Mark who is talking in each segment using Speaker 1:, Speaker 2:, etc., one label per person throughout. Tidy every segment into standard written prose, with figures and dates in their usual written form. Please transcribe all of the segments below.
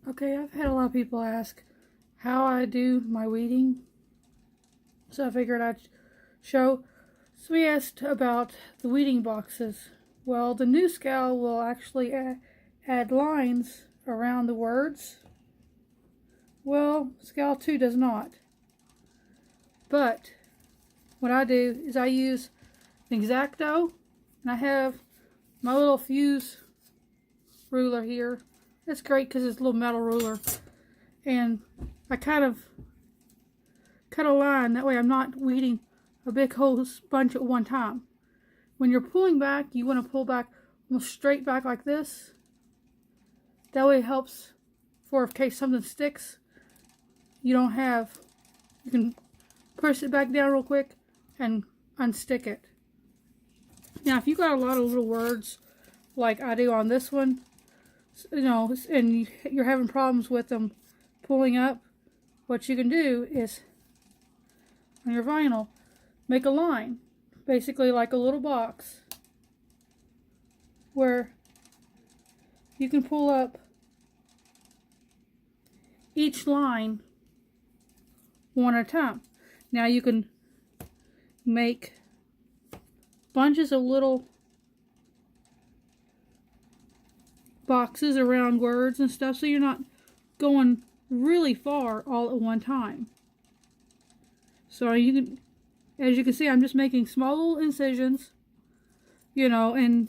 Speaker 1: Okay, I've had a lot of people ask how I do my weeding, so I figured I'd show. So we asked about the weeding boxes. Well, the NuScal will actually add lines around the words. Well, Scal 2 does not. But what I do is I use an X-Acto, and I have my little fuse ruler here. It's great because it's a little metal ruler. And I kind of cut a line, that way I'm not weeding a big whole bunch at one time. When you're pulling back, you want to pull back almost straight back like this. That way it helps for in case something sticks, you can push it back down real quick and unstick it. Now if you got a lot of little words like I do on this one, and you're having problems with them pulling up, what you can do is on your vinyl, make a line, basically like a little box, where you can pull up each line one at a time. Now you can make bunches of little boxes around words and stuff, so you're not going really far all at one time. So you can, as you can see, I'm just making small little incisions, and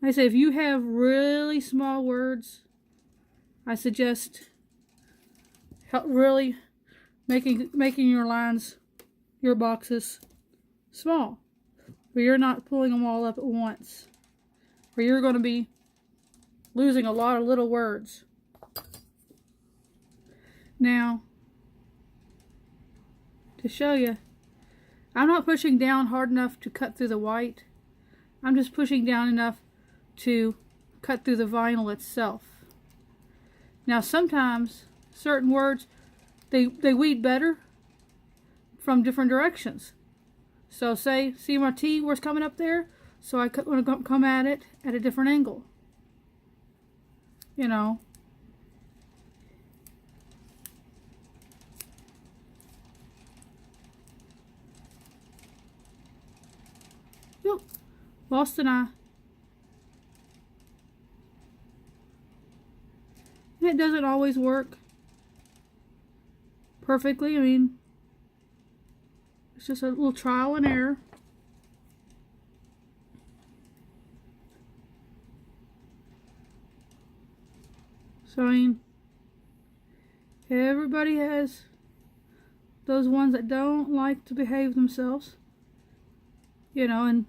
Speaker 1: like I say, if you have really small words, I suggest really making your lines, your boxes, small, where you're not pulling them all up at once, or you're going to be losing a lot of little words. Now, to show you, I'm not pushing down hard enough to cut through the white. I'm just pushing down enough to cut through the vinyl itself. Now sometimes certain words, they weed better from different directions. So see my T where it's coming up there? So I want to come at it at a different angle. Yep, lost an eye. It doesn't always work perfectly. I mean, it's just a little trial and error. So I mean, everybody has those ones that don't like to behave themselves, and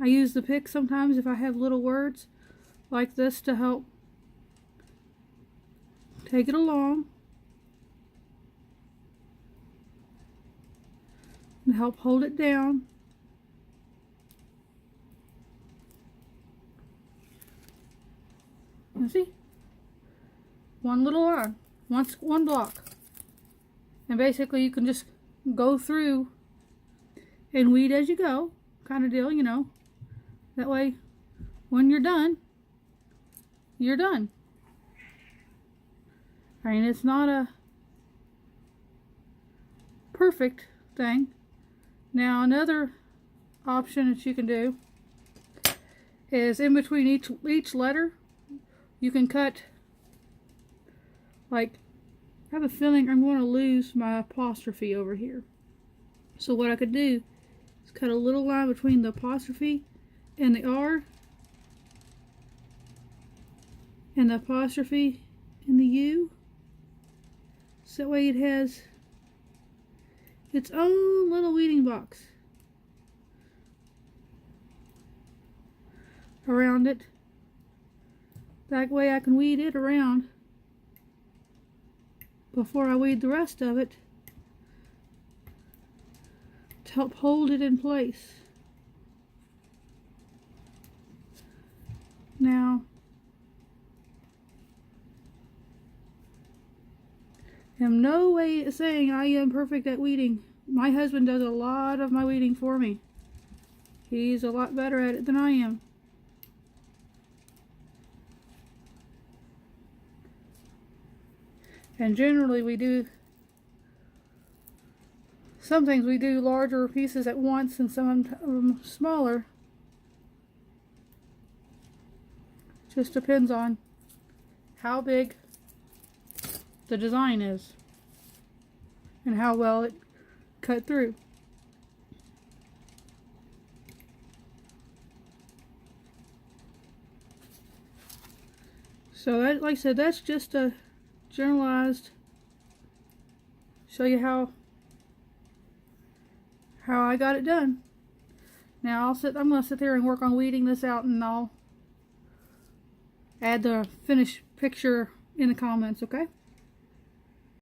Speaker 1: I use the pick sometimes if I have little words like this to help take it along and help hold it down. You see? One little line, one block. And basically you can just go through and weed as you go, kind of deal, That way, when you're done, you're done. I mean, it's not a perfect thing. Now, another option that you can do is in between each letter, you can cut, like, I have a feeling I'm going to lose my apostrophe over here. So what I could do is cut a little line between the apostrophe and the R, and the apostrophe and the U. So that way it has its own little weeding box around it. That way I can weed it around before I weed the rest of it to help hold it in place. Now, I'm no way saying I am perfect at weeding. My husband does a lot of my weeding for me. He's a lot better at it than I am. And generally we do, some things we do larger pieces at once and some of them smaller. Just depends on how big the design is and how well it cut through. So that, like I said, that's just a generalized, show you how I got it done. Now I'm going to sit there and work on weeding this out, and I'll add the finished picture in the comments, okay?